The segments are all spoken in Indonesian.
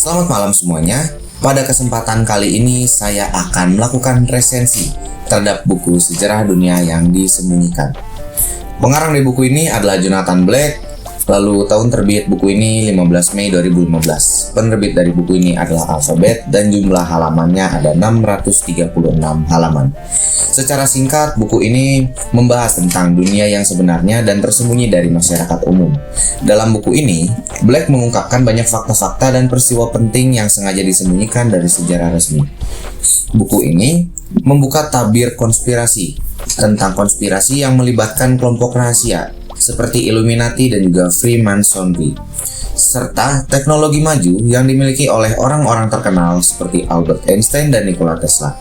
Selamat malam semuanya. Pada kesempatan kali ini saya akan melakukan resensi terhadap buku sejarah dunia yang disembunyikan. Pengarang dari buku ini adalah Jonathan Black. Lalu tahun terbit buku ini 15 Mei 2015. Penerbit dari buku ini adalah Alphabet dan jumlah halamannya ada 636 halaman. Secara singkat, buku ini membahas tentang dunia yang sebenarnya dan tersembunyi dari masyarakat umum. Dalam buku ini, Black mengungkapkan banyak fakta-fakta dan peristiwa penting yang sengaja disembunyikan dari sejarah resmi. Buku ini membuka tabir konspirasi tentang konspirasi yang melibatkan kelompok rahasia seperti Illuminati dan juga Freemasonry, serta teknologi maju yang dimiliki oleh orang-orang terkenal seperti Albert Einstein dan Nikola Tesla.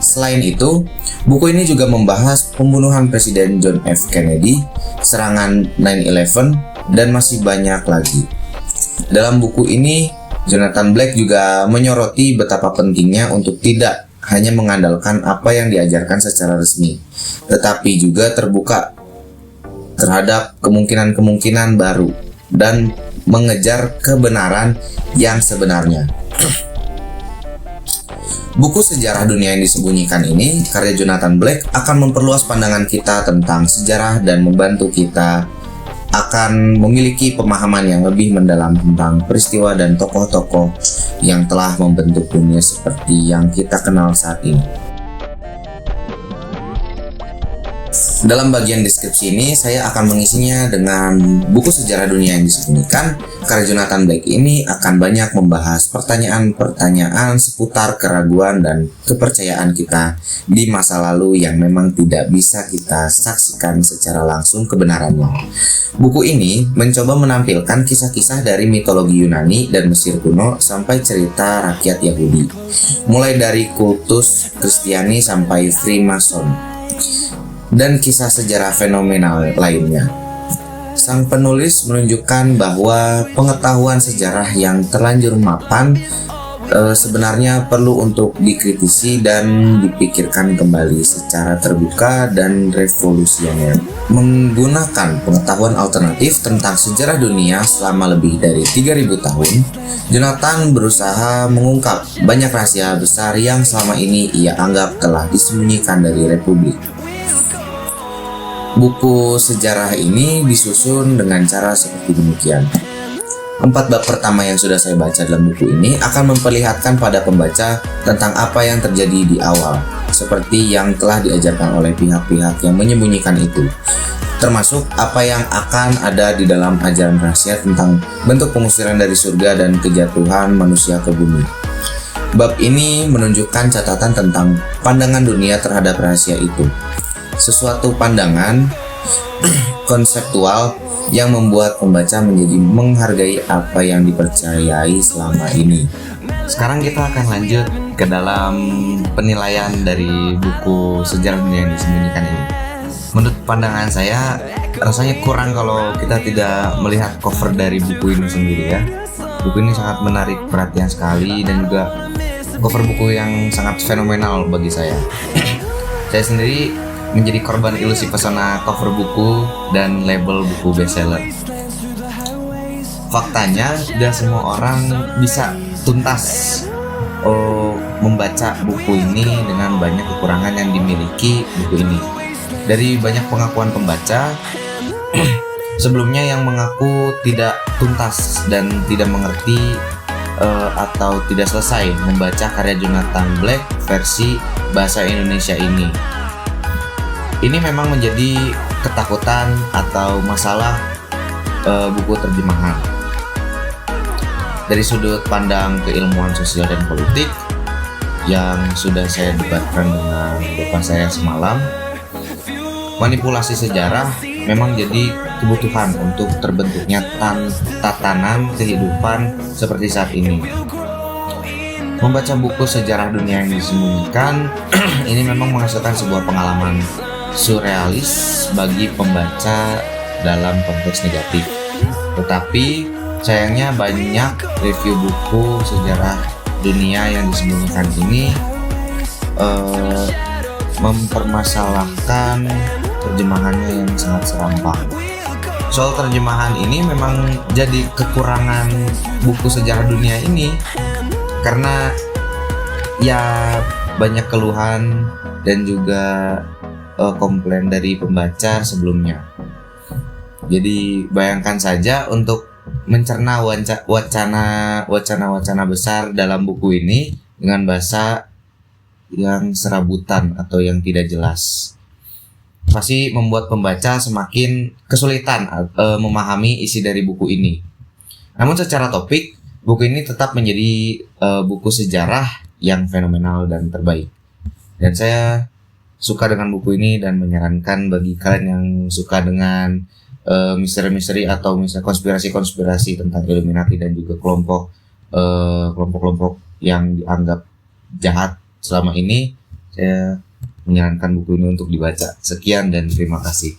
Selain itu, buku ini juga membahas pembunuhan Presiden John F. Kennedy, serangan 9/11, dan masih banyak lagi. Dalam buku ini, Jonathan Black juga menyoroti betapa pentingnya untuk tidak hanya mengandalkan apa yang diajarkan secara resmi, tetapi juga terbuka terhadap kemungkinan-kemungkinan baru dan mengejar kebenaran yang sebenarnya. Buku sejarah dunia yang disembunyikan ini, karya Jonathan Black, akan memperluas pandangan kita tentang sejarah dan membantu kita akan memiliki pemahaman yang lebih mendalam tentang peristiwa dan tokoh-tokoh yang telah membentuk dunia seperti yang kita kenal saat ini. Dalam bagian deskripsi ini, saya akan mengisinya dengan buku sejarah dunia yang disembunyikan. Karya Jonathan Black ini akan banyak membahas pertanyaan-pertanyaan seputar keraguan dan kepercayaan kita di masa lalu yang memang tidak bisa kita saksikan secara langsung kebenarannya. Buku ini mencoba menampilkan kisah-kisah dari mitologi Yunani dan Mesir kuno sampai cerita rakyat Yahudi, mulai dari kultus Kristiani sampai Freemason, dan kisah sejarah fenomenal lainnya. Sang penulis menunjukkan bahwa pengetahuan sejarah yang terlanjur mapan sebenarnya perlu untuk dikritisi dan dipikirkan kembali secara terbuka dan revolusioner. Menggunakan pengetahuan alternatif tentang sejarah dunia selama lebih dari 3000 tahun, Jonathan berusaha mengungkap banyak rahasia besar yang selama ini ia anggap telah disembunyikan dari Republik. Buku sejarah ini disusun dengan cara seperti demikian. 4 bab pertama yang sudah saya baca dalam buku ini akan memperlihatkan pada pembaca tentang apa yang terjadi di awal, seperti yang telah diajarkan oleh pihak-pihak yang menyembunyikan itu, termasuk apa yang akan ada di dalam ajaran rahasia tentang bentuk pengusiran dari surga dan kejatuhan manusia ke bumi. Bab ini menunjukkan catatan tentang pandangan dunia terhadap rahasia itu. Sesuatu pandangan konseptual yang membuat pembaca menjadi menghargai apa yang dipercayai selama ini. Sekarang kita akan lanjut ke dalam penilaian dari buku sejarah dunia yang disembunyikan ini. Menurut pandangan saya, rasanya kurang kalau kita tidak melihat cover dari buku ini sendiri ya. Buku ini sangat menarik perhatian sekali dan juga cover buku yang sangat fenomenal bagi saya. Saya sendiri menjadi korban ilusi pesona cover buku dan label buku bestseller. Faktanya, tidak semua orang bisa tuntas membaca buku ini dengan banyak kekurangan yang dimiliki buku ini. Dari banyak pengakuan pembaca sebelumnya yang mengaku tidak tuntas dan tidak mengerti atau tidak selesai membaca karya Jonathan Black versi bahasa Indonesia ini. Ini memang menjadi ketakutan atau masalah buku terjemahan. Dari sudut pandang keilmuan sosial dan politik yang sudah saya debatkan dengan bapak saya semalam, manipulasi sejarah memang jadi kebutuhan untuk terbentuknya tatanan kehidupan seperti saat ini. Membaca buku sejarah dunia yang disembunyikan ini memang menghasilkan sebuah pengalaman surrealis bagi pembaca dalam konteks negatif. Tetapi sayangnya banyak review buku sejarah dunia yang disembunyikan ini mempermasalahkan terjemahannya yang sangat serampangan. soal terjemahan ini memang jadi kekurangan buku sejarah dunia ini, karena ya banyak keluhan dan juga komplain dari pembaca sebelumnya. Jadi bayangkan saja untuk mencerna wacana-wacana besar dalam buku ini dengan bahasa yang serabutan atau yang tidak jelas, pasti membuat pembaca semakin kesulitan memahami isi dari buku ini. Namun secara topik, buku ini tetap menjadi buku sejarah yang fenomenal dan terbaik. Dan saya suka dengan buku ini dan menyarankan bagi kalian yang suka dengan misteri-misteri atau misalnya konspirasi-konspirasi tentang Illuminati dan juga kelompok-kelompok yang dianggap jahat selama ini, saya menyarankan buku ini untuk dibaca. Sekian dan terima kasih.